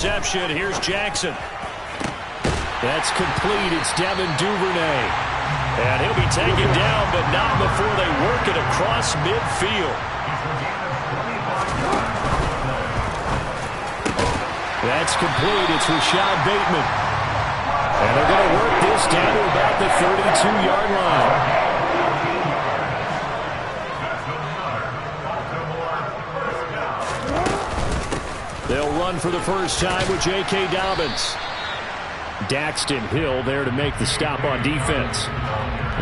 Reception. Here's Jackson. That's complete. It's Devin Duvernay. And he'll be taken down, but not before they work it across midfield. That's complete. It's Rashad Bateman. And they're going to work this down to about the 32-yard line. They'll run for the first time with J.K. Dobbins. Daxton Hill there to make the stop on defense.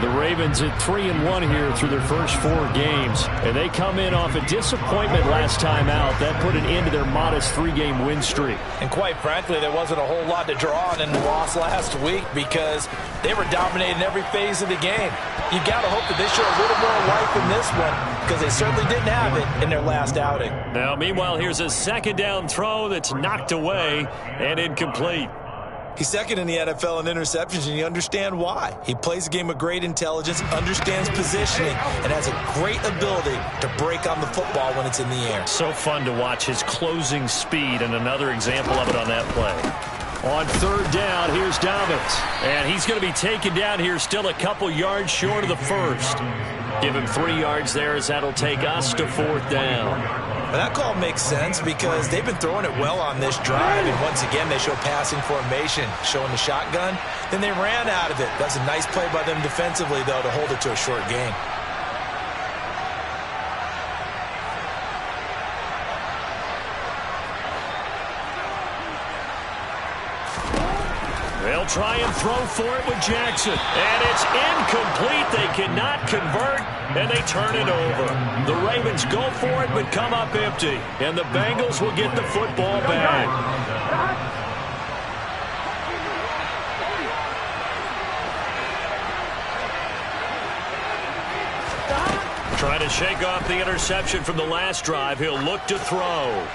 The Ravens at 3-1 here through their first 4 games. And they come in off a disappointment last time out. That put an end to their modest 3-game win streak. And quite frankly, there wasn't a whole lot to draw on in the loss last week because they were dominating every phase of the game. You got to hope that they show a little more life in this one because they certainly didn't have it in their last outing. Now, meanwhile, here's a second down throw that's knocked away and incomplete. He's second in the NFL in interceptions, and you understand why. He plays a game of great intelligence, understands positioning, and has a great ability to break on the football when it's in the air. So fun to watch his closing speed, and another example of it on that play. On third down, here's Dobbins. And he's going to be taken down here still a couple yards short of the first. Give him 3 yards there as that'll take us to fourth down. Well, that call makes sense because they've been throwing it well on this drive, and once again they show passing formation, showing the shotgun. Then they ran out of it. That's a nice play by them defensively, though, to hold it to a short gain. They'll try and throw for it with Jackson. And it's incomplete. They cannot convert, and they turn it over. The Ravens go for it, but come up empty. And the Bengals will get the football back. Trying to shake off the interception from the last drive. He'll look to throw.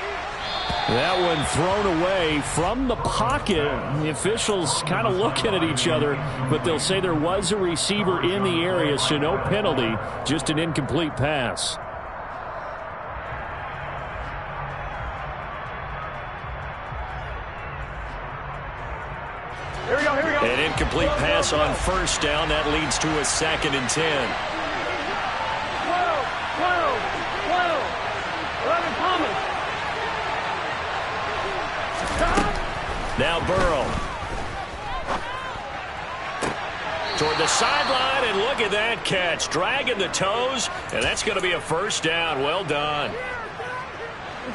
That one thrown away from the pocket. The officials kind of looking at each other, but they'll say there was a receiver in the area, so no penalty, just an incomplete pass. Here we go. An incomplete pass on first down. That leads to a 2nd and 10. 11 Thomas. Now Burrow. Toward the sideline, and look at that catch. Dragging the toes, and that's going to be a first down. Well done.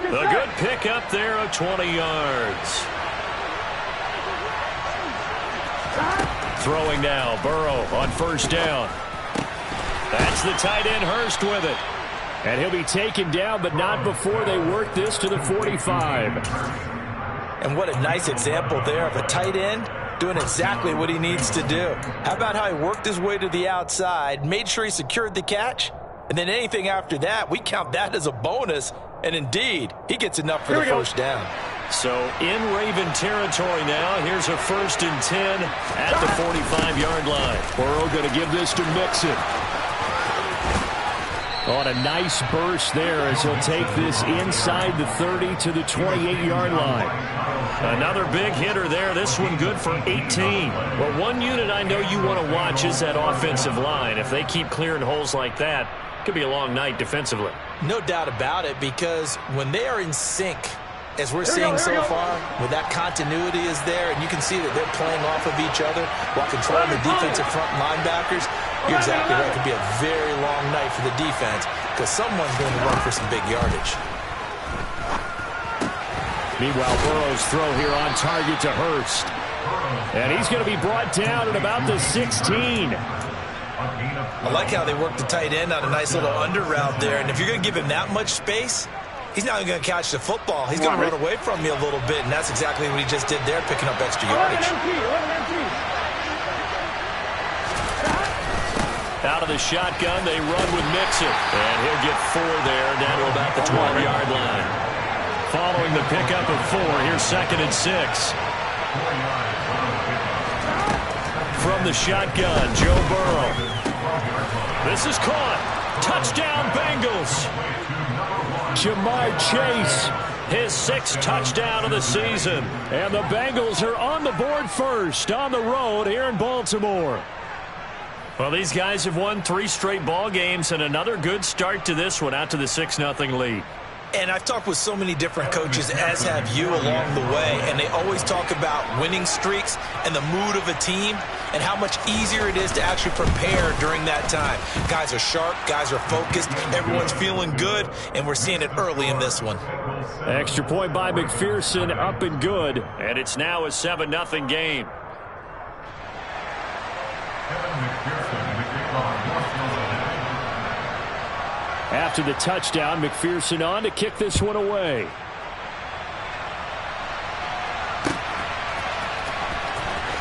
A good pickup there of 20 yards. Throwing now, Burrow on first down. That's the tight end, Hurst, with it. And he'll be taken down, but not before they work this to the 45. And what a nice example there of a tight end doing exactly what he needs to do. How about how he worked his way to the outside, made sure he secured the catch, and then anything after that, we count that as a bonus. And indeed, he gets enough for the first down. So in Raven territory now, here's a 1st and 10 at the 45-yard line. Burrow going to give this to Mixon. On a nice burst there as he'll take this inside the 30 to the 28-yard line. Another big hitter there. This one good for 18. Well, one unit I know you want to watch is that offensive line. If they keep clearing holes like that, it could be a long night defensively. No doubt about it, because when they are in sync, as we're seeing so far, where that continuity is there, and you can see that they're playing off of each other while controlling the defensive front linebackers, you're exactly right. It could be a very long night for the defense because someone's going to run for some big yardage. Meanwhile, Burrow's throw here on target to Hurst. And he's going to be brought down at about the 16. I like how they work the tight end on a nice little under route there. And if you're going to give him that much space, he's not going to catch the football. He's going to run away from you a little bit, and that's exactly what he just did there, picking up extra yardage. Out of the shotgun, they run with Mixon. And he'll get 4 there, down to about the 12-yard line. Following the pickup of 4, here's 2nd and 6. From the shotgun, Joe Burrow. This is caught. Touchdown, Bengals. Jamar Chase his 6th touchdown of the season. And the Bengals are on the board first on the road here in Baltimore. Well, these guys have won 3 straight ball games and another good start to this one out to the 6-0 lead. And I've talked with so many different coaches, as have you, along the way, and they always talk about winning streaks and the mood of a team and how much easier it is to actually prepare during that time. Guys are sharp, guys are focused, everyone's feeling good, and we're seeing it early in this one. Extra point by McPherson, up and good, and it's now a 7-0 game. After the touchdown, McPherson on to kick this one away.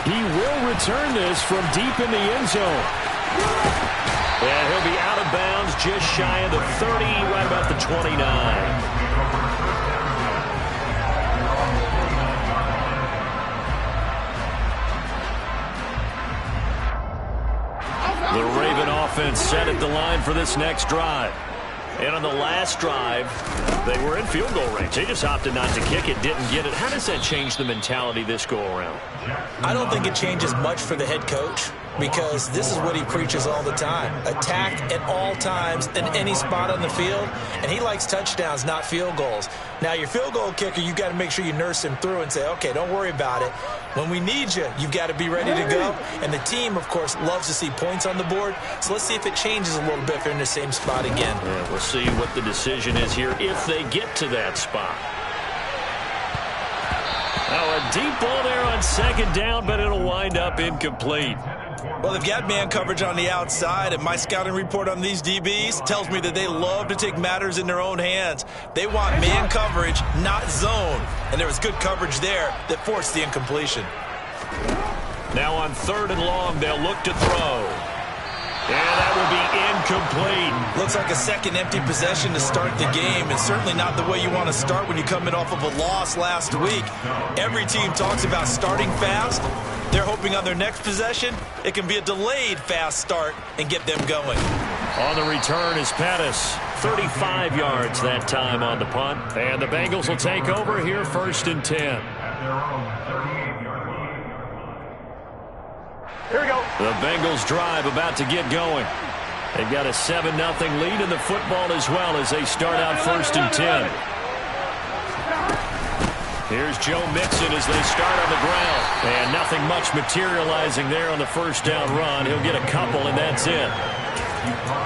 He will return this from deep in the end zone. And he'll be out of bounds just shy of the 30, right about the 29. The Raven offense set at the line for this next drive. And on the last drive, they were in field goal range. They just opted not to kick it, didn't get it. How does that change the mentality this go-around? I don't think it changes much for the head coach, because this is what he preaches all the time. Attack at all times in any spot on the field, and he likes touchdowns, not field goals. Now, your field goal kicker, you've got to make sure you nurse him through and say, okay, don't worry about it. When we need you, you've got to be ready to go. And the team, of course, loves to see points on the board. So let's see if it changes a little bit if they're in the same spot again. Yeah, we'll see what the decision is here if they get to that spot. Oh, a deep ball there on 2nd down, but it'll wind up incomplete. Well, they've got man coverage on the outside, and my scouting report on these DBs tells me that they love to take matters in their own hands. They want man coverage, not zone. And there was good coverage there that forced the incompletion. Now on 3rd and long, they'll look to throw. And that will be incomplete. Looks like a second empty possession to start the game, and certainly not the way you want to start when you come in off of a loss last week. Every team talks about starting fast. They're hoping on their next possession, it can be a delayed fast start and get them going. On the return is Pettis. 35 yards that time on the punt. And the Bengals will take over here 1st and 10. Here we go. The Bengals drive about to get going. They've got a 7-0 lead in the football as well as they start out 1st and 10. Here's Joe Mixon as they start on the ground. And nothing much materializing there on the 1st down run. He'll get a couple, and that's it.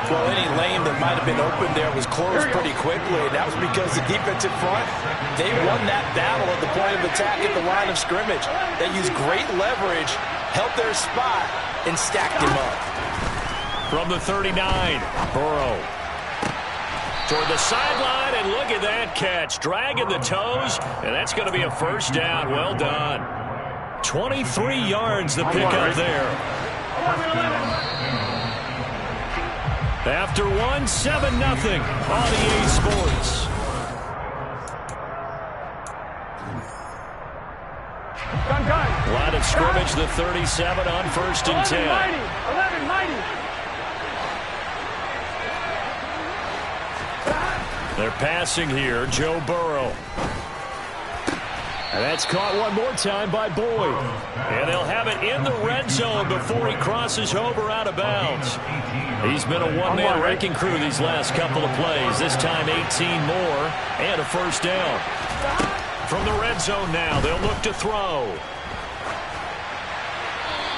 Well, any lane that might have been open there was closed pretty quickly, and that was because the defensive front, they won that battle at the point of attack at the line of scrimmage. They used great leverage, held their spot, and stacked him up. From the 39, Burrow. Toward the sideline, and look at that catch. Dragging the toes, and that's going to be a 1st down. Well done. 23 yards the pickup there. After 7-0 on EA Sports. Line of scrimmage, the 37 on 1st and 10. 11-90. They're passing here, Joe Burrow. And that's caught one more time by Boyd. And they'll have it in the red zone before he crosses over out of bounds. He's been a one-man wrecking crew these last couple of plays. This time 18 more and a 1st down. From the red zone now, they'll look to throw.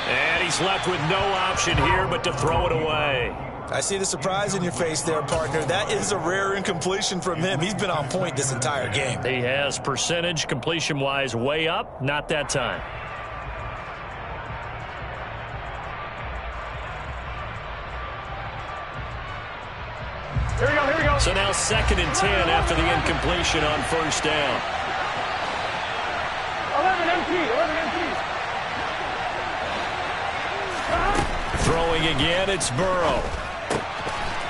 And he's left with no option here but to throw it away. I see the surprise in your face there, partner. That is a rare incompletion from him. He's been on point this entire game. He has percentage, completion-wise, way up. Not that time. Here we go, here we go. So now 2nd and 10 after the incompletion on 1st down. 11 MT. Throwing again, it's Burrow.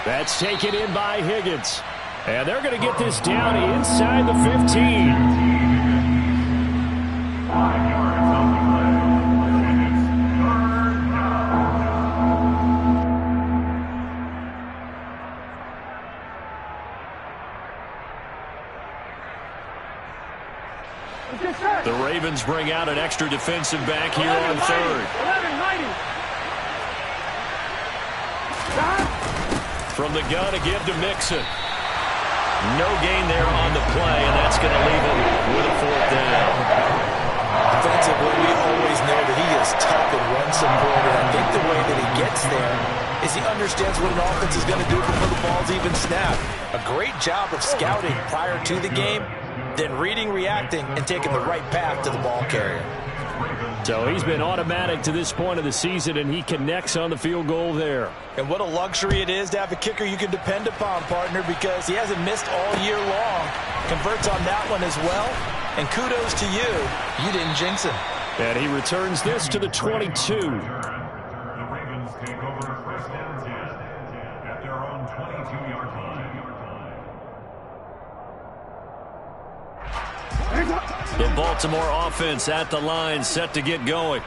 That's taken in by Higgins. And they're going to get this down inside the 15. Lions bring out an extra defensive back here on third. 11-90. From the gun to give to Mixon. No gain there on the play, and that's going to leave him with a fourth down. Defensively, we always know that he is tough and run support, and I think the way that he gets there is he understands what an offense is going to do before the ball's even snapped. A great job of scouting prior to the game, then reading, reacting, and taking the right path to the ball carrier. So he's been automatic to this point of the season, and he connects on the field goal there. And what a luxury it is to have a kicker you can depend upon, partner, because he hasn't missed all year long. Converts on that one as well. And kudos to you. You didn't jinx him. And he returns this to the 22. The Ravens take over first and 10 at their own 22-yard line. The Baltimore offense at the line, set to get going.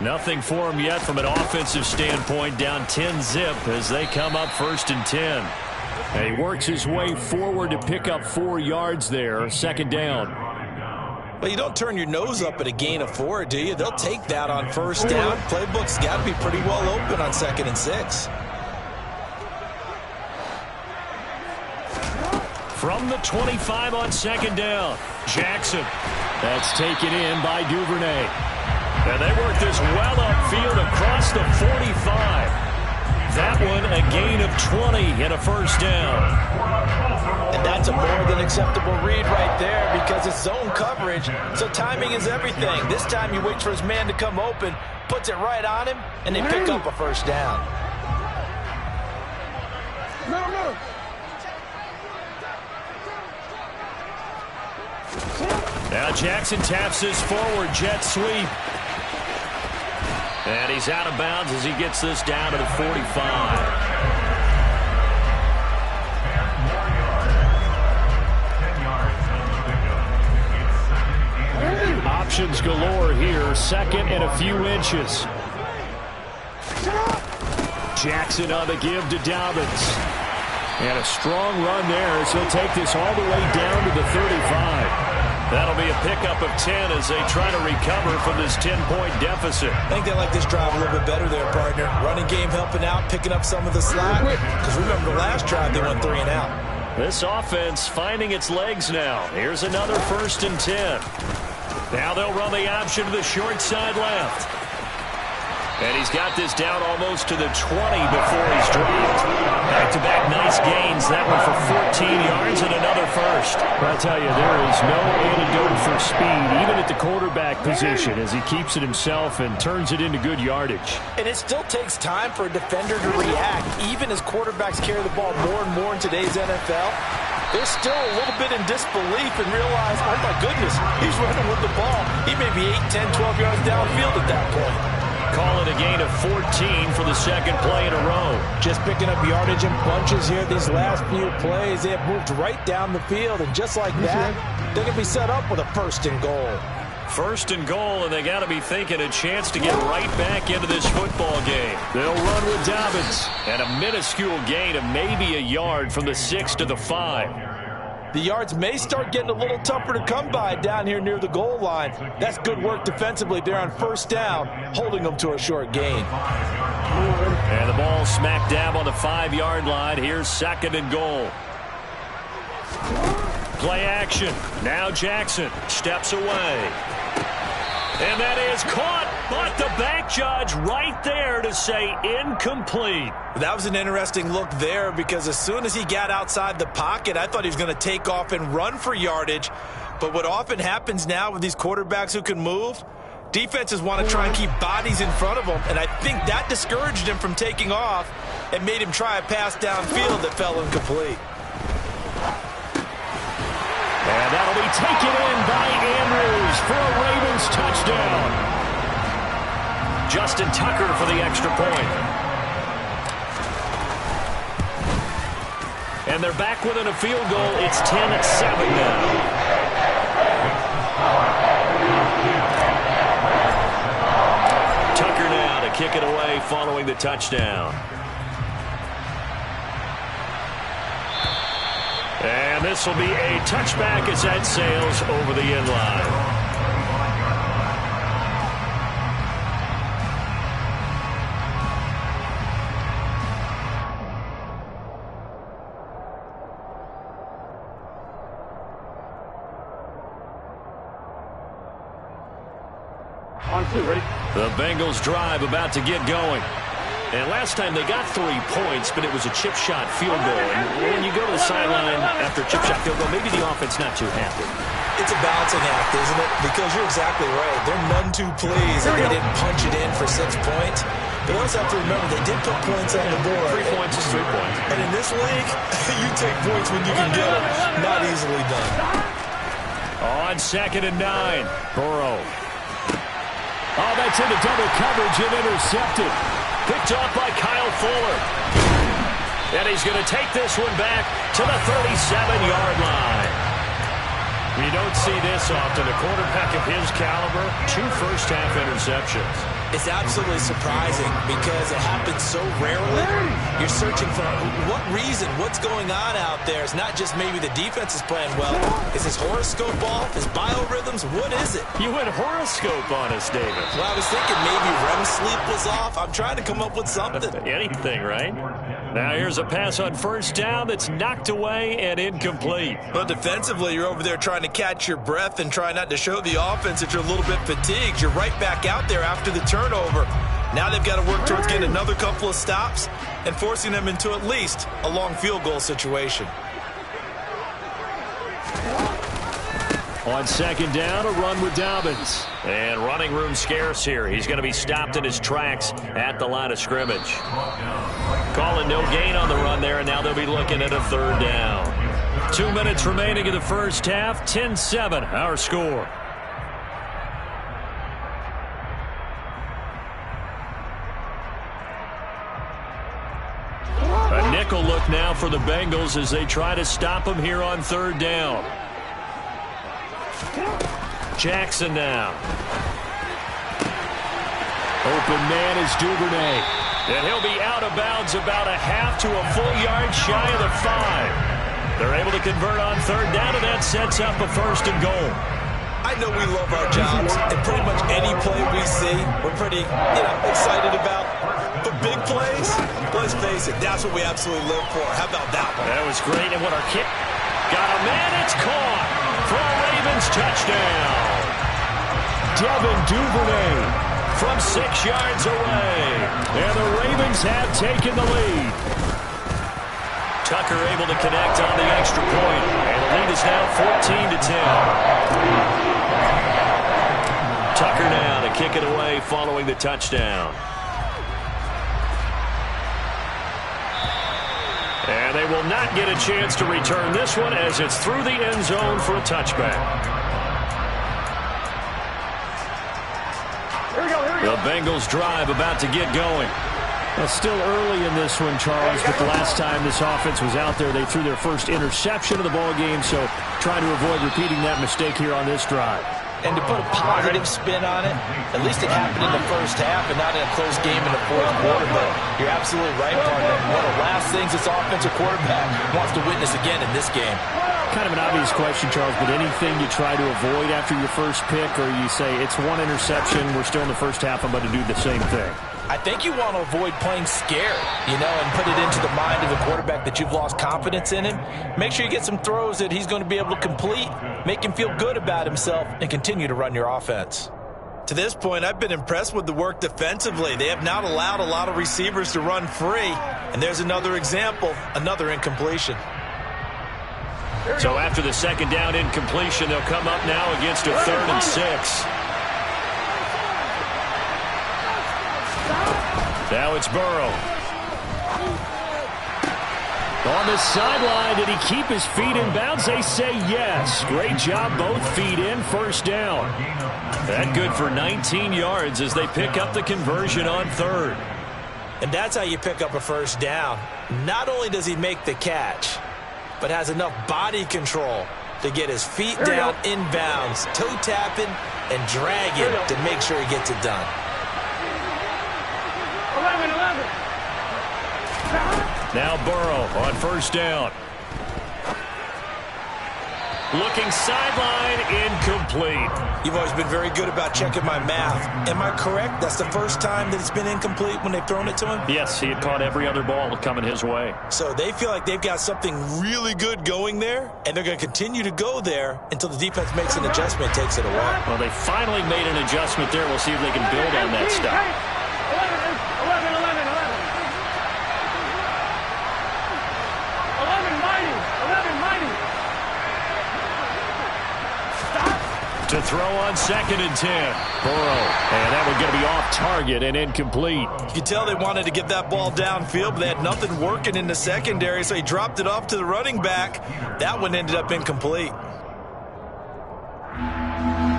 Nothing for him yet from an offensive standpoint, down 10-zip as they come up first and 10. And he works his way forward to pick up 4 yards there, second down. Well, you don't turn your nose up at a gain of 4, do you? They'll take that on first down. Playbook's got to be pretty well open on 2nd and 6. From the 25 on second down, Jackson. That's taken in by Duvernay. And they work this well upfield across the 45. That one a gain of 20 and a first down. And that's a more than acceptable read right there because it's zone coverage, so timing is everything. This time he waits for his man to come open, puts it right on him, and they pick up a first down. No. Now Jackson taps this forward jet sweep. And he's out of bounds as he gets this down to the 45. Options galore here, second and a few inches. Jackson on the give to Dobbins. And a strong run there as he'll take this all the way down to the 35. That'll be a pickup of 10 as they try to recover from this 10-point deficit. I think they like this drive a little bit better there, partner. Running game helping out, picking up some of the slack. Because remember the last drive, they went 3 and out. This offense finding its legs now. Here's another first and 10. Now they'll run the option to the short side left. And he's got this down almost to the 20 before he's dropped. Back-to-back nice gains. That one for 14 yards and another first. But I tell you, there is no antidote for speed, even at the quarterback position, as he keeps it himself and turns it into good yardage. And it still takes time for a defender to react, even as quarterbacks carry the ball more and more in today's NFL. They're still a little bit in disbelief and realize, oh my goodness, he's running with the ball. He may be 8, 10, 12 yards downfield at that point. Call it a gain of 14 for the second play in a row. Just picking up yardage in bunches here. These last few plays, they have moved right down the field. And just like that, they can be set up with a first and goal. First and goal, and they got to be thinking a chance to get right back into this football game. They'll run with Dobbins. And a minuscule gain of maybe a yard from the 6 to the 5. The yards may start getting a little tougher to come by down here near the goal line. That's good work defensively there on first down, holding them to a short gain. And the ball smack dab on the 5-yard line. Here's second and goal. Play action. Now Jackson steps away. And that is caught, but the back judge right there to say incomplete. That was an interesting look there because as soon as he got outside the pocket, I thought he was going to take off and run for yardage. But what often happens now with these quarterbacks who can move, defenses want to try and keep bodies in front of them, and I think that discouraged him from taking off and made him try a pass downfield that fell incomplete. And that'll be taken in by Andrews for a Ravens touchdown. Justin Tucker for the extra point. And they're back within a field goal. It's 10-7 now. Tucker now to kick it away following the touchdown. And this will be a touchback as that sails over the end line. On two, ready? The Bengals drive about to get going. And last time they got 3 points, but it was a chip shot field goal. And when you go to the sideline after a chip shot field goal, maybe the offense not too happy. It's a balancing act, isn't it? Because you're exactly right. They're none too pleased that they didn't punch it in for 6 points. But also have to remember, they did put points on the board. 3 points is 3 points. And in this league, you take points when you can get them. Not easily done. On 2nd and 9, Burrow. Oh, that's into double coverage and intercepted. Picked off by Kyle Fuller. And he's going to take this one back to the 37-yard line. We don't see this often. A quarterback of his caliber, 2 first-half interceptions. It's absolutely surprising because it happens so rarely. You're searching for what reason, what's going on out there. It's not just maybe the defense is playing well. Is his horoscope off? His biorhythms? What is it? You went horoscope on us, David. Well, I was thinking maybe REM sleep was off. I'm trying to come up with something. Anything, right? Now here's a pass on 1st down that's knocked away and incomplete. But defensively, you're over there trying to catch your breath and try not to show the offense that you're a little bit fatigued. You're right back out there after the turnover. Now they've got to work towards getting another couple of stops and forcing them into at least a long field goal situation. On 2nd down, a run with Dobbins. And running room scarce here. He's going to be stopped in his tracks at the line of scrimmage. Calling no gain on the run there, and now they'll be looking at a 3rd down. 2 minutes remaining in the first half. 10-7, our score. A nickel look now for the Bengals as they try to stop him here on 3rd down. Jackson now. Open man is Duvernay. And he'll be out of bounds about a half to a full yard shy of the 5. They're able to convert on 3rd down, and that sets up a 1st and goal. I know we love our jobs, and pretty much any play we see, we're pretty, excited about. But big plays, let's face it, that's what we absolutely live for. How about that one? That was great, and what our kick. Got a man, it's caught for a Ravens touchdown. Devin Duvernay from 6 yards away. And the Ravens have taken the lead. Tucker able to connect on the extra point. And the lead is now 14-10. Tucker now to kick it away following the touchdown. And they will not get a chance to return this one as it's through the end zone for a touchback. The Bengals drive about to get going. Well, still early in this one, Charles, but the last time this offense was out there, they threw their first interception of the ball game, so trying to avoid repeating that mistake here on this drive. And to put a positive spin on it, at least it happened in the first half and not in a close game in the 4th quarter. But you're absolutely right, partner. One of the last things this offensive quarterback wants to witness again in this game. Kind of an obvious question, Charles, but anything you try to avoid after your first pick, or you say it's 1 interception, we're still in the first half, I'm going to do the same thing? I think you want to avoid playing scared, and put it into the mind of the quarterback that you've lost confidence in him. Make sure you get some throws that he's going to be able to complete, make him feel good about himself, and continue to run your offense. To this point, I've been impressed with the work defensively. They have not allowed a lot of receivers to run free, and there's another example, another incompletion. So after the 2nd down incompletion, they'll come up now against a 3rd and 6. Now it's Burrow. On the sideline, did he keep his feet in bounds? They say yes. Great job, both feet in, 1st down. That good for 19 yards as they pick up the conversion on 3rd. And that's how you pick up a 1st down. Not only does he make the catch, but has enough body control to get his feet down inbounds, toe tapping and dragging to make sure he gets it done. 11. Now Burrow on 1st down. Looking sideline, incomplete. You've always been very good about checking my math. Am I correct? That's the first time that it's been incomplete when they've thrown it to him? Yes, he had caught every other ball coming his way. So they feel like they've got something really good going there, and they're going to continue to go there until the defense makes an adjustment and takes it away. Well, they finally made an adjustment there. We'll see if they can build on that stuff. 11, to throw on 2nd and 10. Burrow, and that one's going to be off target and incomplete. You could tell they wanted to get that ball downfield, but they had nothing working in the secondary, so he dropped it off to the running back. That one ended up incomplete.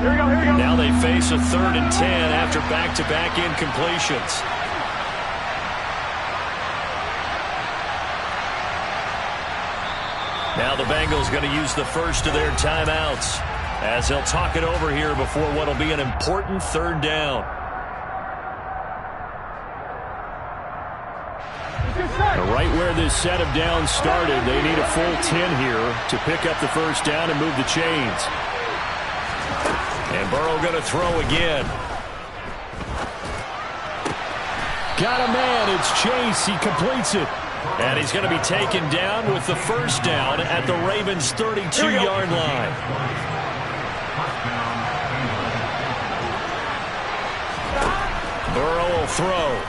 Here we go, here we go. Now they face a 3rd and 10 after back-to-back incompletions. Now the Bengals going to use the first of their timeouts as they'll talk it over here before what will be an important 3rd down. Right where this set of downs started, they need a full 10 here to pick up the first down and move the chains. And Burrow going to throw again. Got a man. It's Chase. He completes it. And he's going to be taken down with the first down at the Ravens' 32-yard line. Burrow will throw.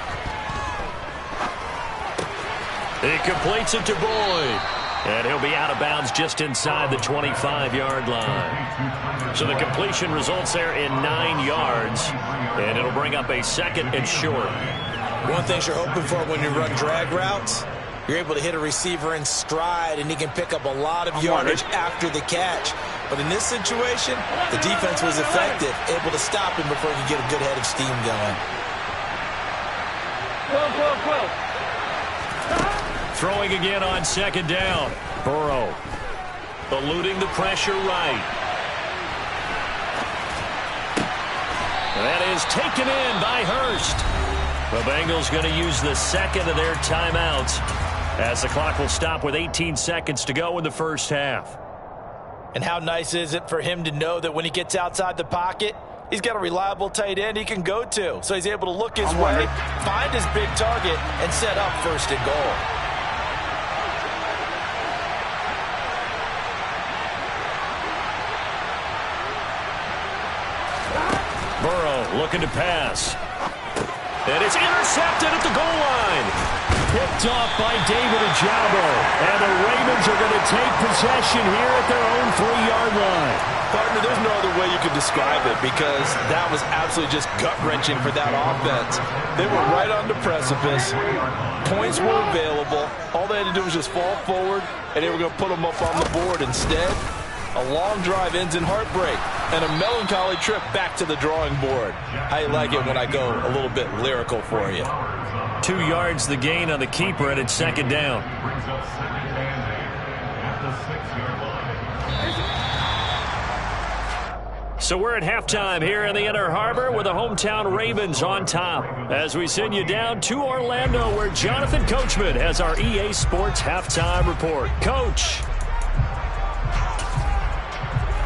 He completes it to Boyd. And he'll be out of bounds just inside the 25-yard line. So the completion results there in 9 yards. And it'll bring up a 2nd and short. One thing you're hoping for when you run drag routes, you're able to hit a receiver in stride, and he can pick up a lot of yardage after the catch. But in this situation, the defense was effective, able to stop him before he could get a good head of steam going. Throwing again on 2nd down. Burrow eluding the pressure right. That is taken in by Hurst. The Bengals going to use the 2nd of their timeouts as the clock will stop with 18 seconds to go in the first half. And how nice is it for him to know that when he gets outside the pocket, he's got a reliable tight end he can go to. So he's able to look his way, find his big target, and set up 1st and goal. Burrow looking to pass. And it's intercepted at the goal line. Picked off by David Ojabo. And the Ravens are going to take possession here at their own 3-yard line. Partner, there's no other way you could describe it because that was absolutely just gut-wrenching for that offense. They were right on the precipice. Points were available. All they had to do was just fall forward, and they were going to put them up on the board. Instead, a long drive ends in heartbreak and a melancholy trip back to the drawing board. How you like it when I go a little bit lyrical for you? 2 yards the gain on the keeper, and it's 2nd down. So we're at halftime here in the Inner Harbor with the hometown Ravens on top as we send you down to Orlando where Jonathan Coachman has our EA Sports halftime report. Coach.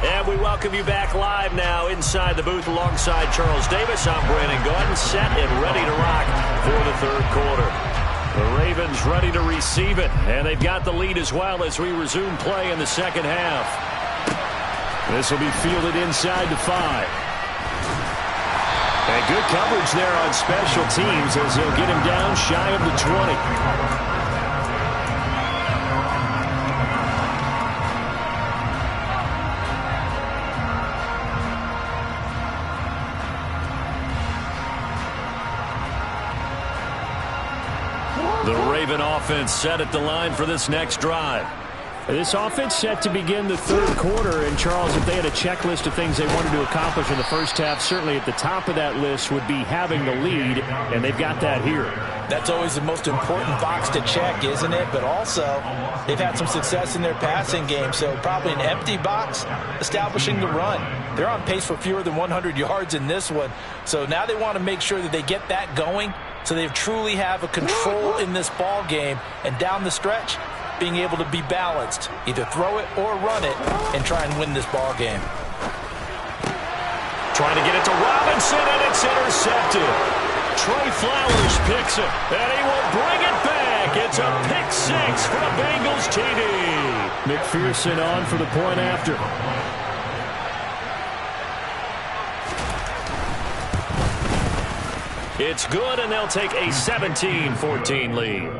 And we welcome you back live now inside the booth alongside Charles Davis. I'm Brandon Gordon, set and ready to rock for the 3rd quarter. The Ravens ready to receive it, and they've got the lead as well as we resume play in the 2nd half. This will be fielded inside the 5. And good coverage there on special teams as they'll get him down shy of the 20. The Raven offense set at the line for this next drive. This offense set to begin the 3rd quarter, and Charles, if they had a checklist of things they wanted to accomplish in the first half, certainly at the top of that list would be having the lead, and they've got that here. That's always the most important box to check, isn't it? But also, they've had some success in their passing game, so probably an empty box establishing the run. They're on pace for fewer than 100 yards in this one, so now they want to make sure that they get that going so they truly have a control in this ball game, and down the stretch, being able to be balanced, either throw it or run it, and try and win this ball game. Trying to get it to Robinson, and it's intercepted. Trey Flowers picks it, and he will bring it back. It's a pick six for the Bengals TD. McPherson on for the point after. It's good, and they'll take a 17-14 lead.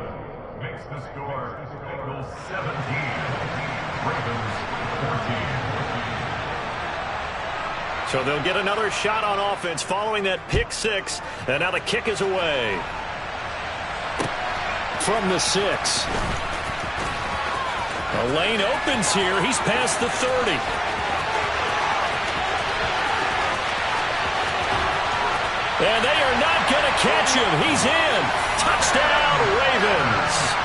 Makes the score Bengals 17, Ravens 14. So they'll get another shot on offense following that pick six, and now the kick is away. From the 6. The lane opens here. He's past the 30. And they are not going to catch him. He's in. Touchdown, Ravens.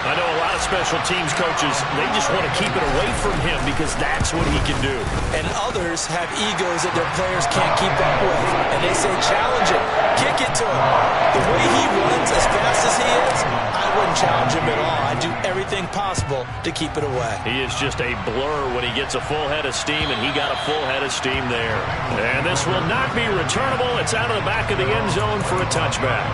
I know a lot of special teams coaches, they just want to keep it away from him because that's what he can do. And others have egos that their players can't keep up with. And they say, challenge it. Kick it to him. The way he runs as fast as he is, I wouldn't challenge him at all. I'd do everything possible to keep it away. He is just a blur when he gets a full head of steam, and he got a full head of steam there. And this will not be returnable. It's out of the back of the end zone for a touchback.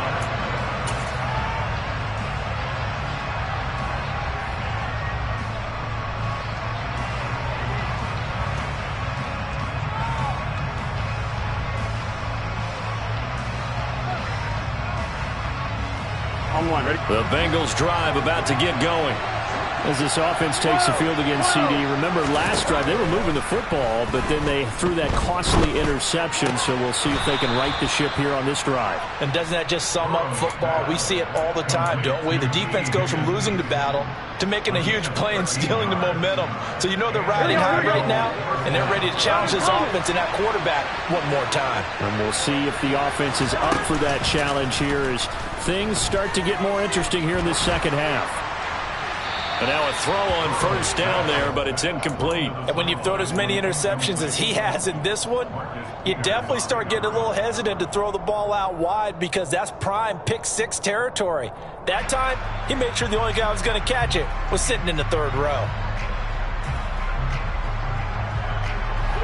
The Bengals drive about to get going. As this offense takes the field against CD. Remember, last drive, they were moving the football, but then they threw that costly interception, so we'll see if they can right the ship here on this drive. And doesn't that just sum up football? We see it all the time, don't we? The defense goes from losing the battle to making a huge play and stealing the momentum. So you know they're riding high right now, and they're ready to challenge this offense and that quarterback one more time. And we'll see if the offense is up for that challenge here as things start to get more interesting here in this second half. And now a throw on first down there, but it's incomplete. And when you've thrown as many interceptions as he has in this one, you definitely start getting a little hesitant to throw the ball out wide because that's prime pick six territory. That time, he made sure the only guy who was going to catch it was sitting in the third row.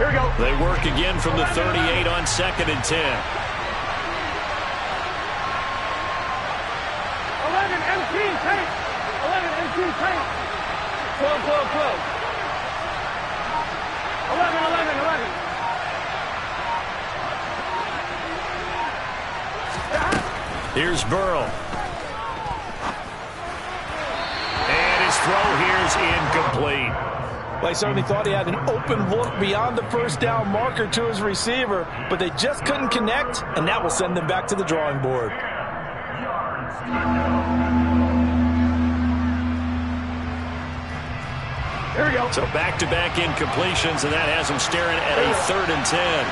Here we go. They work again from the 38 on 2nd and 10. 11, empty, tank. 11, empty, tank. 12, 12, 12. 11, 11, 11. Here's Burrow. And his throw here's incomplete. Well, I certainly thought he had an open look beyond the first down marker to his receiver, but they just couldn't connect, and that will send them back to the drawing board. Here we go. So back-to-back incompletions, and that has them staring at a 3rd and 10.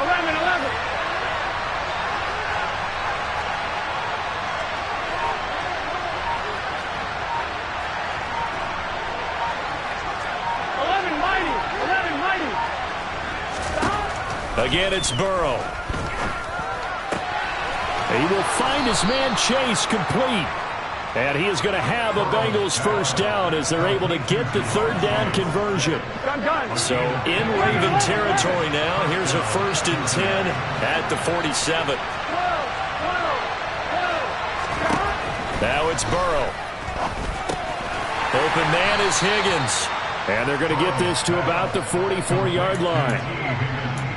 11, 11. Again, it's Burrow. He will find his man Chase complete. And he is going to have a Bengals first down as they're able to get the 3rd down conversion. So in Raven territory now. Here's a 1st and 10 at the 47. Now it's Burrow. Open man is Higgins. And they're going to get this to about the 44-yard line.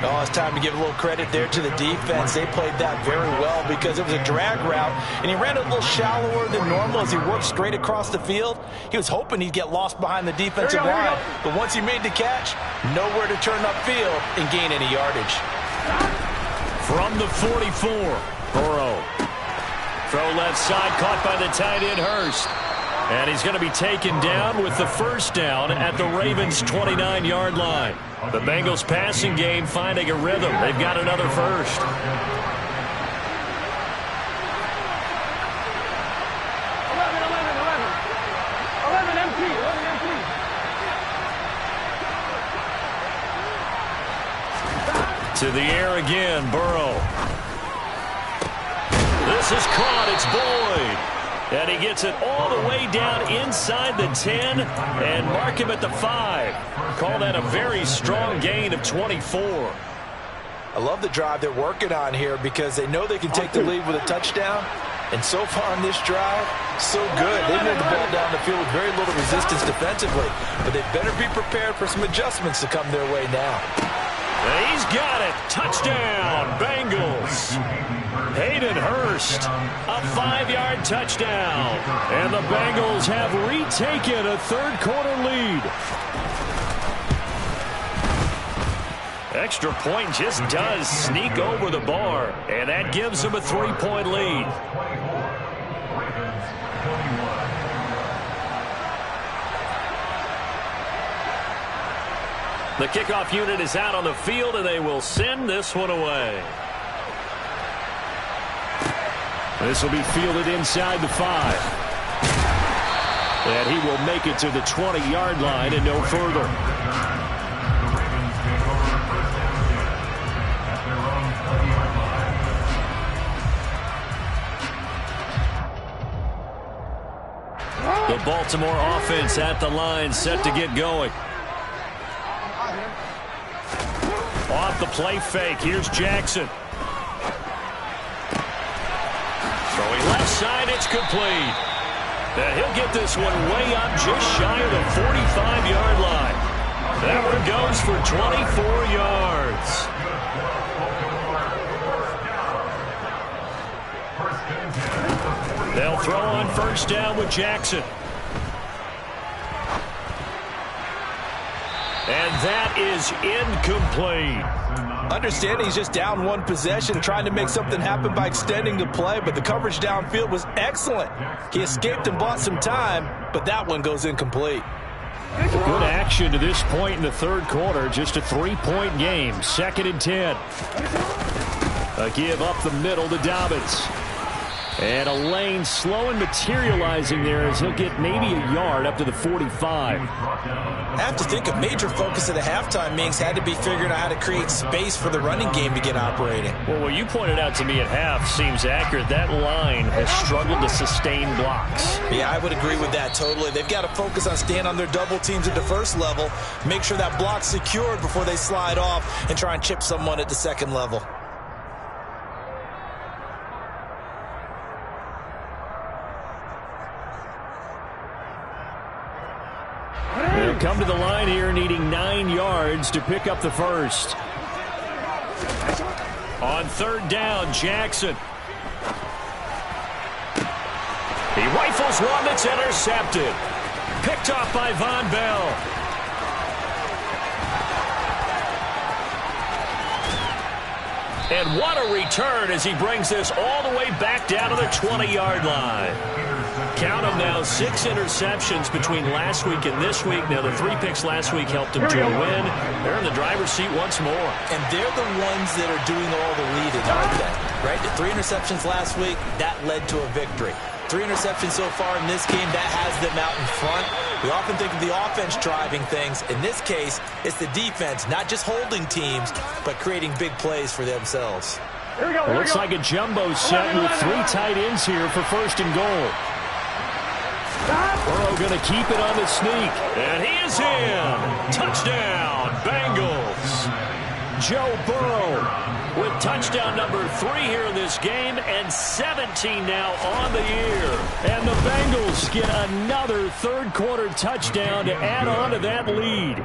Oh, it's time to give a little credit there to the defense. They played that very well because it was a drag route, and he ran it a little shallower than normal as he worked straight across the field. He was hoping he'd get lost behind the defensive line, but once he made the catch, nowhere to turn upfield and gain any yardage. From the 44, Burrow. Throw left side, caught by the tight end Hurst. And he's going to be taken down with the first down at the Ravens' 29-yard line. The Bengals passing game finding a rhythm. They've got another first. 11, 11, 11. 11 empty, 11 empty. To the air again, Burrow. This is caught. It's Boyd. And he gets it all the way down inside the 10 and mark him at the 5. Call that a very strong gain of 24. I love the drive they're working on here because they know they can take the lead with a touchdown. And so far on this drive, so good. They moved the ball down the field with very little resistance defensively. But they better be prepared for some adjustments to come their way now. He's got it. Touchdown, Bengals. Hayden Hurst, a 5-yard touchdown. And the Bengals have retaken a third-quarter lead. Extra point just does sneak over the bar, and that gives them a 3-point lead. The kickoff unit is out on the field, and they will send this one away. This will be fielded inside the 5. And he will make it to the 20-yard line and no further. The Baltimore offense at the line, set to get going. Off the play fake, here's Jackson. Throwing left side, it's complete. And he'll get this one way up just shy of the 45-yard line. That one goes for 24 yards. They'll throw on first down with Jackson. And that is incomplete. Understanding he's just down one possession, trying to make something happen by extending the play, but the coverage downfield was excellent. He escaped and bought some time, but that one goes incomplete. Good action to this point in the third quarter. Just a 3-point game. 2nd and 10. A give up the middle to Dobbins. And a lane slow and materializing there as he'll get maybe a yard up to the 45. I have to think a major focus of the halftime meetings had to be figuring out how to create space for the running game to get operating. Well, what you pointed out to me at half seems accurate. That line has struggled to sustain blocks. Yeah, I would agree with that totally. They've got to focus on staying on their double teams at the first level, make sure that block's secured before they slide off and try and chip someone at the second level. They'll come to the line here needing 9 yards to pick up the first. On third down, Jackson. He rifles one that's intercepted. Picked off by Von Bell. And what a return as he brings this all the way back down to the 20-yard line. Count them now, 6 interceptions between last week and this week. Now, the 3 picks last week helped him to a win. They're in the driver's seat once more. And they're the ones that are doing all the leading, aren't they? Right? The 3 interceptions last week, that led to a victory. 3 interceptions so far in this game, that has them out in front. We often think of the offense driving things. In this case, it's the defense, not just holding teams, but creating big plays for themselves. Looks like a jumbo set with 3 tight ends here for first and goal. Burrow going to keep it on the sneak. And he is in. Touchdown, Bengals. Joe Burrow with touchdown number 3 here in this game and 17 now on the year. And the Bengals get another third-quarter touchdown to add on to that lead.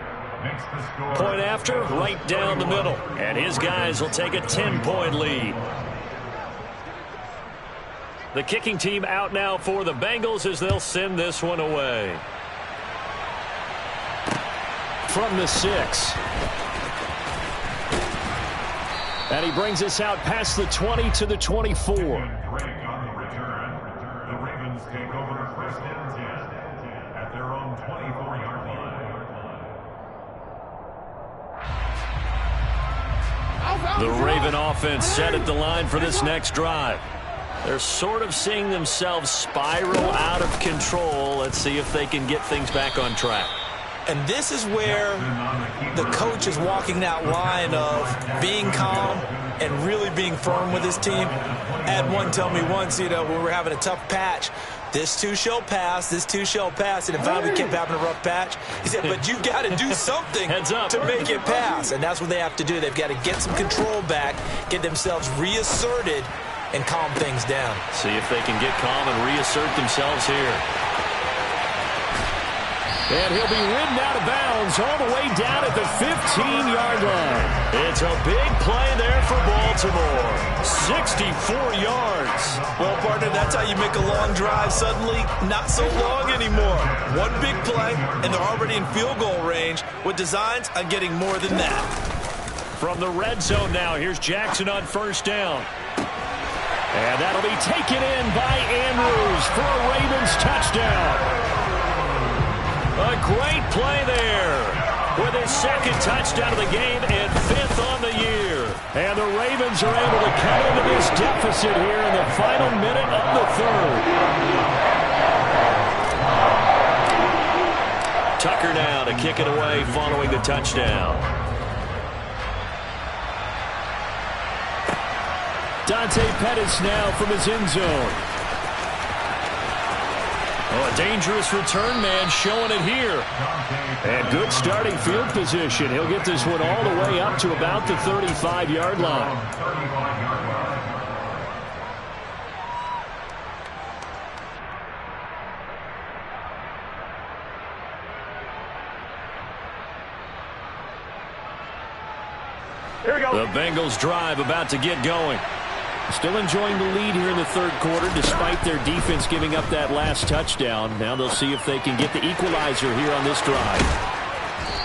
Point after, right down the middle. And his guys will take a 10-point lead. The kicking team out now for the Bengals as they'll send this one away. From the 6. And he brings us out past the 20 to the 24. The Ravens take over first and 10 at their own 24-yard line. The Raven offense set at the line for this next drive. They're sort of seeing themselves spiral out of control. Let's see if they can get things back on track. And this is where the coach is walking that line of being calm and really being firm with his team. I had one tell me once, when we were having a tough patch, this too shall pass, this too shall pass. And finally we kept having a rough patch. He said, but you got to do something to make it pass. And that's what they have to do. They've got to get some control back, get themselves reasserted, and calm things down. See if they can get calm and reassert themselves here. And he'll be ridden out of bounds all the way down at the 15-yard line. It's a big play there for Baltimore. 64 yards. Well, partner, that's how you make a long drive suddenly not so long anymore. One big play, and they're already in field goal range with designs on getting more than that. From the red zone now, here's Jackson on first down. And that'll be taken in by Andrews for a Ravens touchdown. A great play there with his second touchdown of the game and 5th on the year. And the Ravens are able to cut into this deficit here in the final minute of the third. Tucker now to kick it away following the touchdown. Dante Pettis now from his end zone. Oh, a dangerous return man showing it here. And good starting field position. He'll get this one all the way up to about the 35-yard line. Here we go. The Bengals drive about to get going. Still enjoying the lead here in the third quarter despite their defense giving up that last touchdown. Now they'll see if they can get the equalizer here on this drive.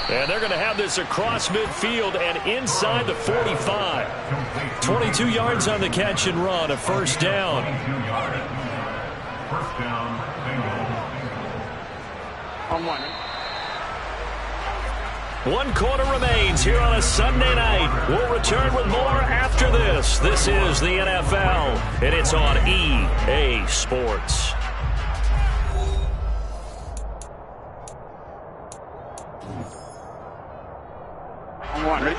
And they're going to have this across midfield and inside the 45. 22 yards on the catch and run, a first down. First down, Bengals. On one. 1 quarter remains here on a Sunday night. We'll return with more after this. This is the NFL, and it's on EA Sports. On one. Ready?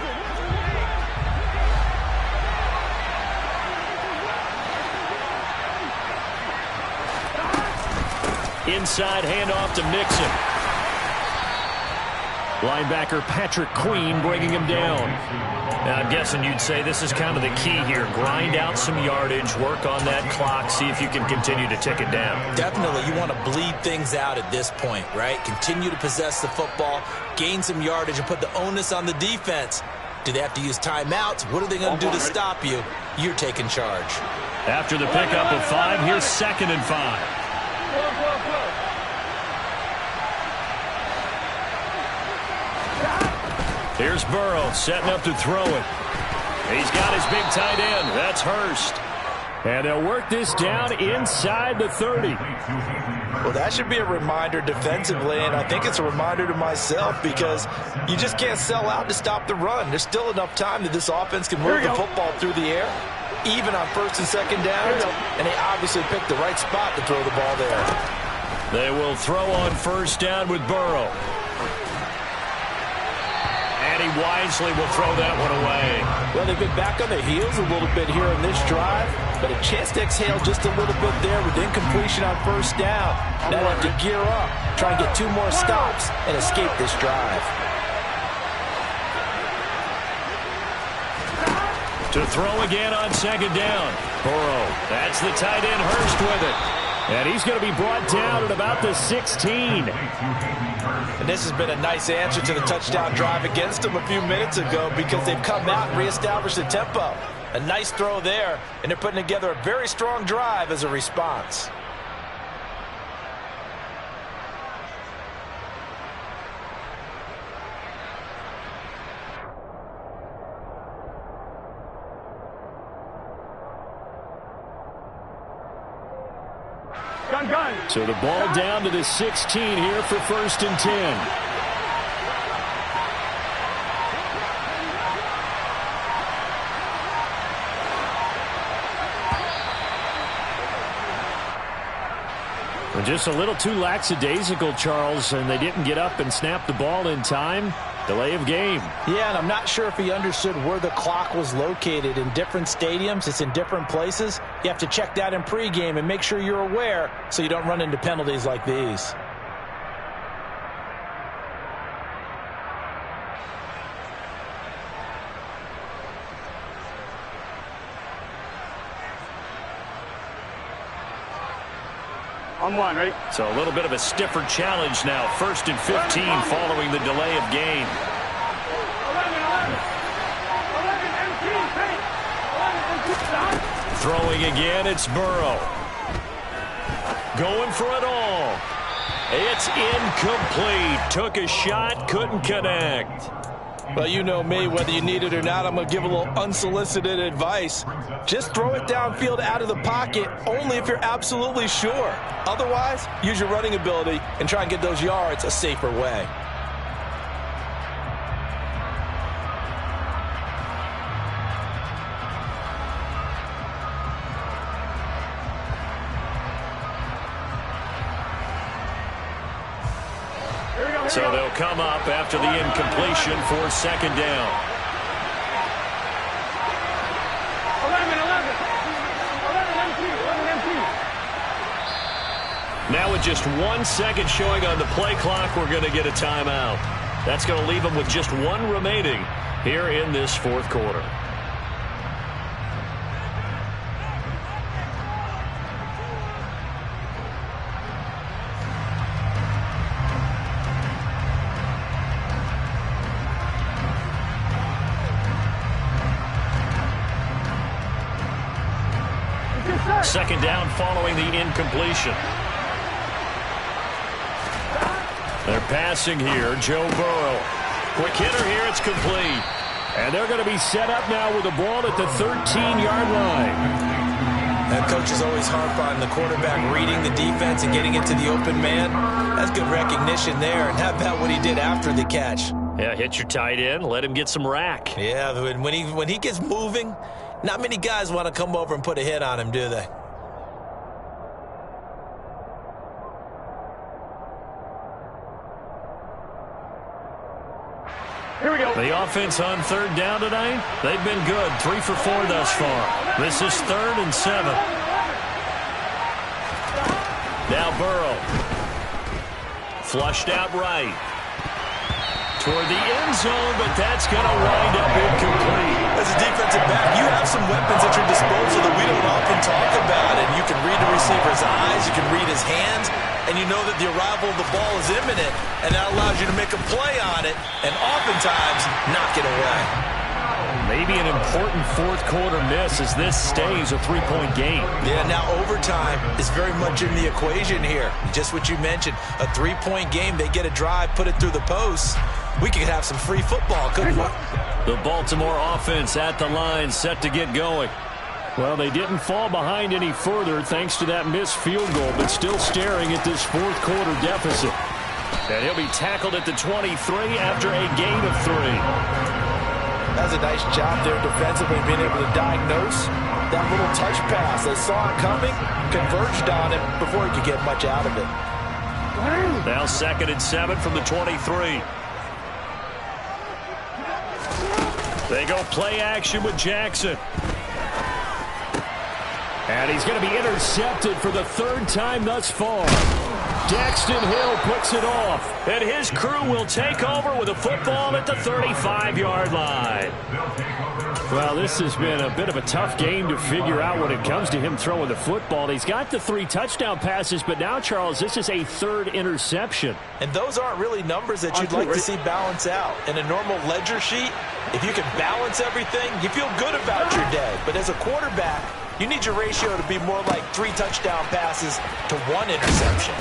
Inside handoff to Mixon. Linebacker Patrick Queen bringing him down. Now, I'm guessing you'd say this is kind of the key here. Grind out some yardage, work on that clock, see if you can continue to tick it down. Definitely, you want to bleed things out at this point, right? Continue to possess the football, gain some yardage, and put the onus on the defense. Do they have to use timeouts? What are they going to do to stop you? You're taking charge. After the pickup of 5, here's 2nd and 5. Here's Burrow setting up to throw it. He's got his big tight end. That's Hurst. And they'll work this down inside the 30. Well, that should be a reminder defensively, and I think it's a reminder to myself because you just can't sell out to stop the run. There's still enough time that this offense can move the football through the air, even on 1st and 2nd downs, and they obviously picked the right spot to throw the ball there. They will throw on 1st down with Burrow. And he wisely will throw that one away. Well, they've been back on their heels a little bit here in this drive, but a chance to exhale just a little bit there with incompletion on 1st down. Now they have to gear up, try and get 2 more stops, and escape this drive. To throw again on 2nd down. Burrow, that's the tight end Hurst with it. And he's going to be brought down at about the 16. And this has been a nice answer to the touchdown drive against them a few minutes ago because they've come out and reestablished the tempo. A nice throw there, and they're putting together a very strong drive as a response. Gun. So the ball down to the 16 here for 1st and 10. Just a little too lackadaisical, Charles, and they didn't get up and snap the ball in time. Delay of game. Yeah, and I'm not sure if he understood where the clock was located. In different stadiums, it's in different places. You have to check that in pregame and make sure you're aware so you don't run into penalties like these. On one, right? So a little bit of a stiffer challenge now. 1st and 15 following the delay of game. 11, Throwing again, it's Burrow. Going for it all. It's incomplete. Took a shot, couldn't connect. Well, you know me, whether you need it or not, I'm going to give a little unsolicited advice. Just throw it downfield out of the pocket only if you're absolutely sure. Otherwise, use your running ability and try and get those yards a safer way. So they'll come up after the incompletion for 2nd down. 11 empty. Now with just 1 second showing on the play clock, we're going to get a timeout. That's going to leave them with just 1 remaining here in this 4th quarter. Second down following the incompletion. They're passing here. Joe Burrow. Quick hitter here. It's complete. And they're going to be set up now with the ball at the 13-yard line. That coach is always harp on the quarterback reading the defense and getting it to the open man. That's good recognition there. And how about what he did after the catch? Yeah, hit your tight end. Let him get some rack. Yeah, when he gets moving, not many guys want to come over and put a hit on him, do they? Here we go. The offense on 3rd down tonight, they've been good. 3 for 4 thus far. This is 3rd and 7. Now Burrow. Flushed out right. Toward the end zone, but that's going to wind up incomplete. As a defensive back, you have some weapons at your disposal that we don't often talk about. And you can read the receiver's eyes, you can read his hands, and you know that the arrival of the ball is imminent, and that allows you to make a play on it and oftentimes knock it away. Maybe an important 4th quarter miss as this stays a 3-point game. Yeah, now overtime is very much in the equation here. Just what you mentioned, a 3-point game. They get a drive, put it through the post. We could have some free football, couldn't we? The Baltimore offense at the line, set to get going. Well, they didn't fall behind any further thanks to that missed field goal, but still staring at this 4th quarter deficit. And he'll be tackled at the 23 after a gain of 3. That's a nice job there defensively, being able to diagnose that little touch pass. They saw it coming, converged on it before he could get much out of it. Now 2nd and 7 from the 23. They go play action with Jackson. And he's going to be intercepted for the 3rd time thus far. Daxton Hill puts it off. And his crew will take over with a football at the 35-yard line. Well, this has been a bit of a tough game to figure out when it comes to him throwing the football. He's got the 3 touchdown passes, but now, Charles, this is a 3rd interception. And those aren't really numbers that you'd like to see balance out. In a normal ledger sheet, if you can balance everything, you feel good about your day. But as a quarterback, you need your ratio to be more like 3 touchdown passes to 1 interception.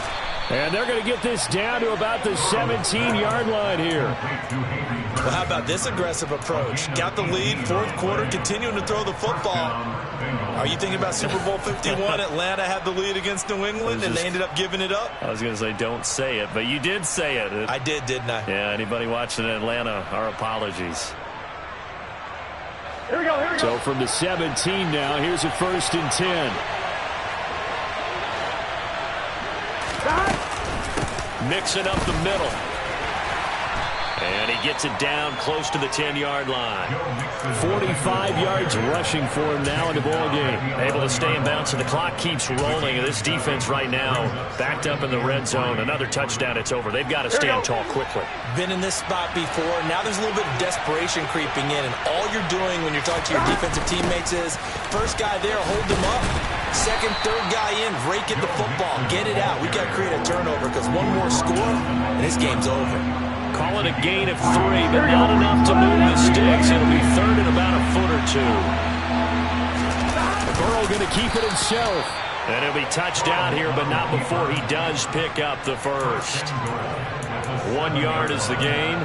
And they're going to get this down to about the 17-yard line here. Well, how about this aggressive approach? Got the lead, 4th quarter, continuing to throw the football. Are you thinking about Super Bowl 51? Atlanta had the lead against New England, and they ended up giving it up? I was going to say don't say it, but you did say it. I did, didn't I? Yeah, anybody watching in Atlanta, our apologies. Here we go. So from the 17 now, here's a 1st and 10. Mixing up the middle. And he gets it down close to the 10-yard line. 45 yards rushing for him now in the ball game. Able to stay in bounds, and the clock keeps rolling. And this defense right now backed up in the red zone. Another touchdown, it's over. They've got to stand tall quickly. Been in this spot before. Now there's a little bit of desperation creeping in. And all you're doing when you're talking to your defensive teammates is, first guy there, hold them up. Second, third guy in, rake at the football. Get it out. We've got to create a turnover because one more score, and this game's over. Call it a gain of 3, but not enough to move the sticks. It'll be third and about a foot or two. Burrow going to keep it himself. And it'll be touchdown here, but not before he does pick up the first. 1 yard is the gain.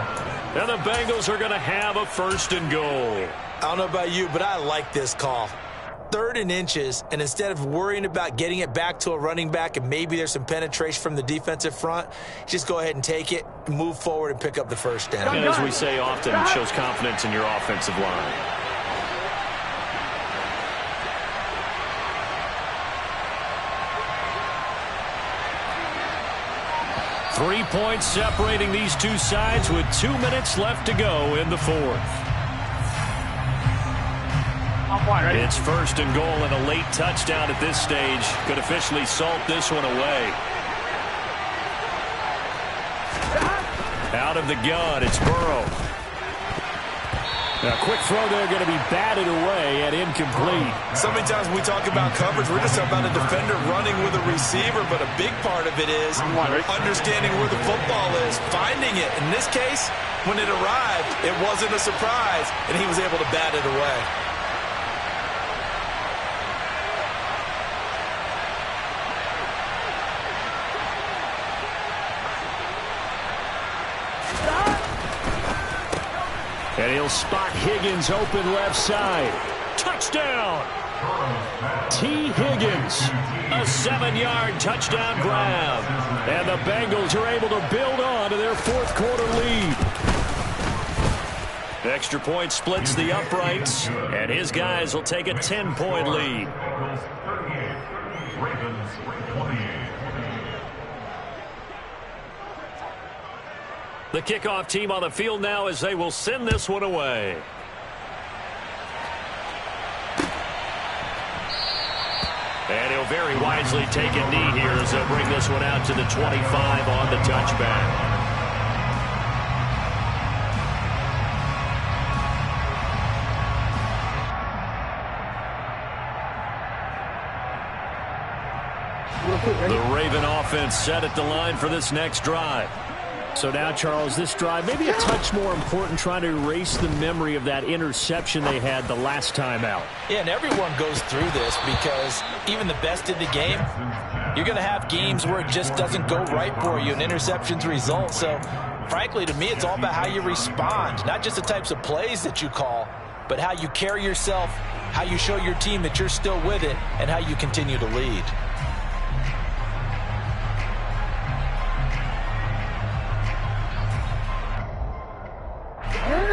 And the Bengals are going to have a first and goal. I don't know about you, but I like this call. 3rd and inches, and instead of worrying about getting it back to a running back and maybe there's some penetration from the defensive front, just go ahead and take it, move forward, and pick up the first down. And as we say often, it shows confidence in your offensive line. Three points separating these two sides with 2 minutes left to go in the fourth. It's first and goal, and a late touchdown at this stage could officially salt this one away. Out of the gun, it's Burrow. A quick throw there, going to be batted away and incomplete. So many times when we talk about coverage, we're just talking about a defender running with a receiver, but a big part of it is understanding where the football is, finding it. In this case, when it arrived, it wasn't a surprise, and he was able to bat it away. And he'll spot Higgins open left side. Touchdown! T. Higgins, a 7-yard touchdown grab. And the Bengals are able to build on to their fourth quarter lead. The extra point splits the uprights, and his guys will take a 10-point lead. Ravens 28. The kickoff team on the field now as they will send this one away. And he'll very wisely take a knee here as they'll bring this one out to the 25 on the touchback. The Raven offense set at the line for this next drive. So now, Charles, this drive maybe a touch more important, trying to erase the memory of that interception they had the last time out. Yeah, and everyone goes through this because even the best in the game, you're going to have games where it just doesn't go right for you and interceptions result. So, frankly, to me, it's all about how you respond, not just the types of plays that you call, but how you carry yourself, how you show your team that you're still with it, and how you continue to lead.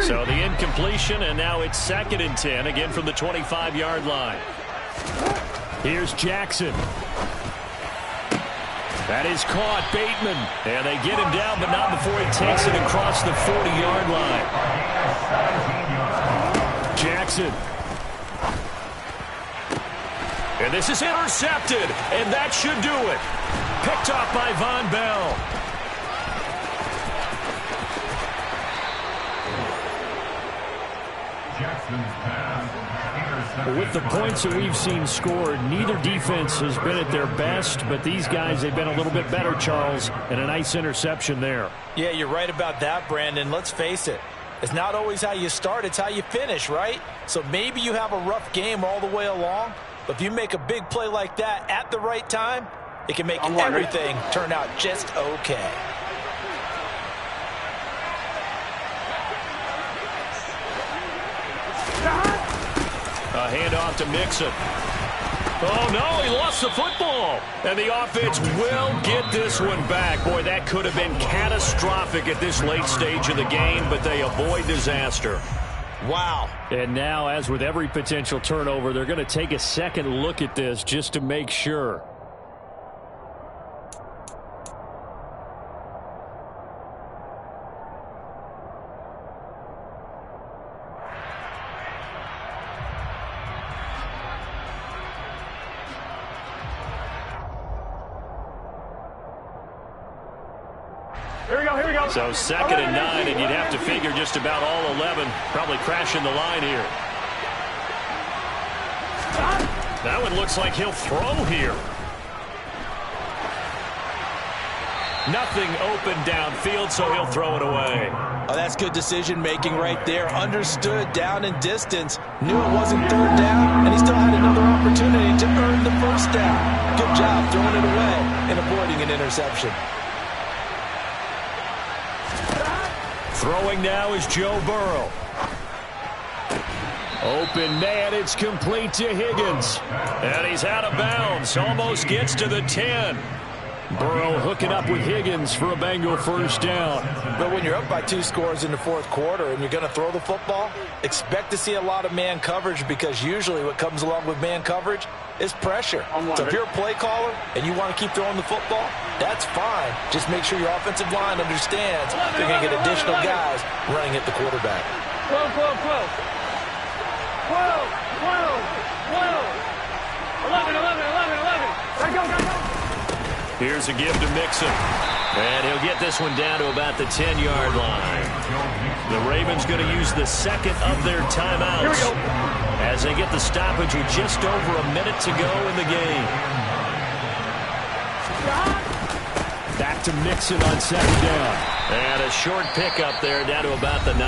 So the incompletion, and now it's 2nd and 10, again from the 25-yard line. Here's Jackson. That is caught, Bateman. And they get him down, but not before he takes it across the 40-yard line. Jackson. And this is intercepted, and that should do it. Picked off by Von Bell. With the points that we've seen scored, neither defense has been at their best, but these guys, they've been a little bit better, Charles, and a nice interception there. Yeah, you're right about that, Brandon. Let's face it. It's not always how you start, it's how you finish, right? So maybe you have a rough game all the way along, but if you make a big play like that at the right time, it can make everything turn out just okay. A handoff to Mixon. Oh, no, he lost the football. And the offense will get this one back. Boy, that could have been catastrophic at this late stage of the game, but they avoid disaster. Wow. And now, as with every potential turnover, they're going to take a second look at this just to make sure. So 2nd and 9, and you'd have to figure just about all 11 probably crashing the line here. That one looks like he'll throw here. Nothing open downfield, so he'll throw it away. Oh, that's good decision-making right there. Understood down and distance. Knew it wasn't 3rd down, and he still had another opportunity to earn the 1st down. Good job throwing it away and avoiding an interception. Throwing now is Joe Burrow. Open man, it's complete to Higgins. And he's out of bounds, almost gets to the 10. Burrow hooking up with Higgins for a Bengal 1st down. But when you're up by 2 scores in the 4th quarter and you're going to throw the football, expect to see a lot of man coverage, because usually what comes along with man coverage is pressure. So if you're a play caller and you want to keep throwing the football, that's fine. Just make sure your offensive line understands they're going to get additional guys running at the quarterback. 12, 12, 12. 12, 12, 12. 11, 11, 11, 11. Go. Here's a give to Mixon. And he'll get this one down to about the 10-yard line. The Ravens going to use the 2nd of their timeouts as they get the stoppage with just over a minute to go in the game. Back to Mixon on 2nd down. And a short pickup there down to about the 9.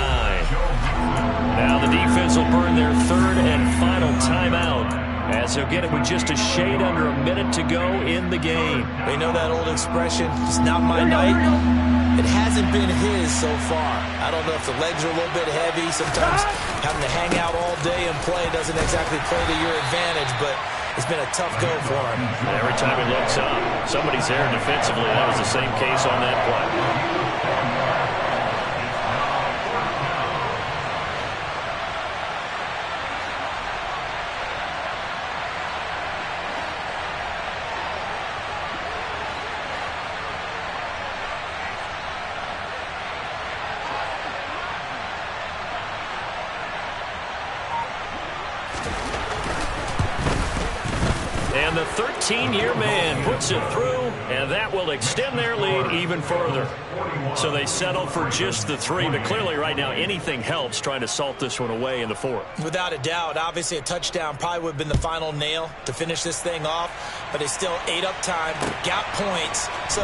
Now the defense will burn their 3rd and final timeout, as he'll get it with just a shade under a minute to go in the game. We know that old expression, it's not my night. It hasn't been his so far. I don't know if the legs are a little bit heavy. Sometimes having to hang out all day and play doesn't exactly play to your advantage, but it's been a tough go for him. Every time he looks up, somebody's there defensively. That was the same case on that play. And the 13-year man puts it through, and that will extend their lead even further. So they settle for just the 3, but clearly right now anything helps trying to salt this one away in the 4th. Without a doubt, obviously a touchdown probably would have been the final nail to finish this thing off, but they still ate up time, got points. So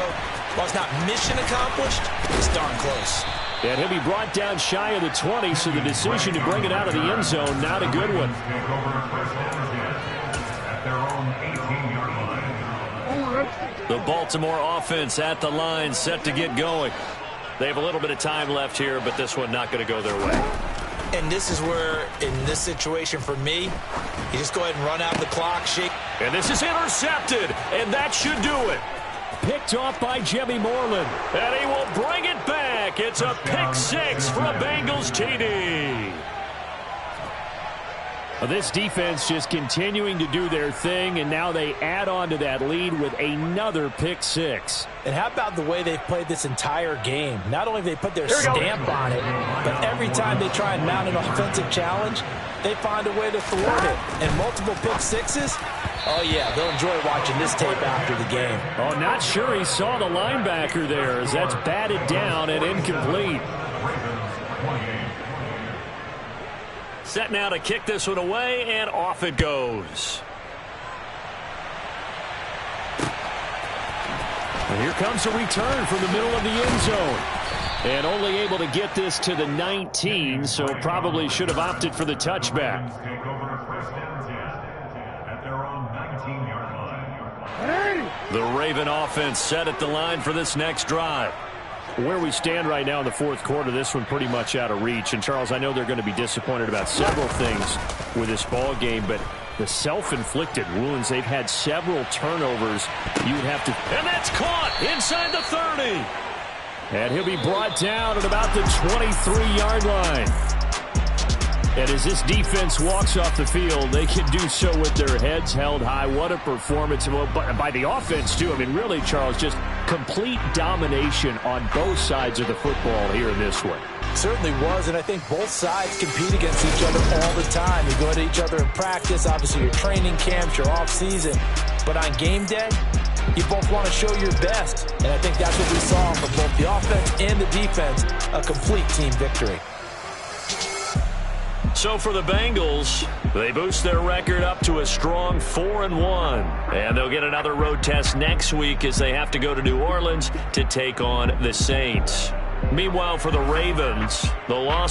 while it's not mission accomplished, it's darn close. And he'll be brought down shy of the 20, so the decision to bring it out of the end zone, not a good one. The Baltimore offense at the line, set to get going. They have a little bit of time left here, but this one not going to go their way. And this is where, in this situation for me, you just go ahead and run out the clock, shake. And this is intercepted, and that should do it. Picked off by Jimmy Moreland, and he will bring it back. It's a pick 6 for a Bengals TD. This defense just continuing to do their thing, and now they add on to that lead with another pick 6. And how about the way they've played this entire game? Not only have they put their stamp on it, but every time they try and mount an offensive challenge, they find a way to thwart it. And multiple pick 6s, oh yeah, they'll enjoy watching this tape after the game. Oh, not sure he saw the linebacker there, as that's batted down and incomplete. Set now to kick this one away, and off it goes. And here comes a return from the middle of the end zone. And only able to get this to the 19, so probably should have opted for the touchback. The Raven offense set at the line for this next drive. Where we stand right now in the 4th quarter, this one pretty much out of reach. And, Charles, I know they're going to be disappointed about several things with this ball game, but the self-inflicted wounds, they've had several turnovers. You would have to... And that's caught inside the 30. And he'll be brought down at about the 23-yard line. And as this defense walks off the field, they can do so with their heads held high. What a performance by the offense, too. I mean, really, Charles, just complete domination on both sides of the football here in this one. Certainly was, and I think both sides compete against each other all the time. You go at each other in practice, obviously your training camps, your off season. But on game day, you both want to show your best. And I think that's what we saw from both the offense and the defense, a complete team victory. So for the Bengals, they boost their record up to a strong 4-1. And they'll get another road test next week as they have to go to New Orleans to take on the Saints. Meanwhile, for the Ravens, the loss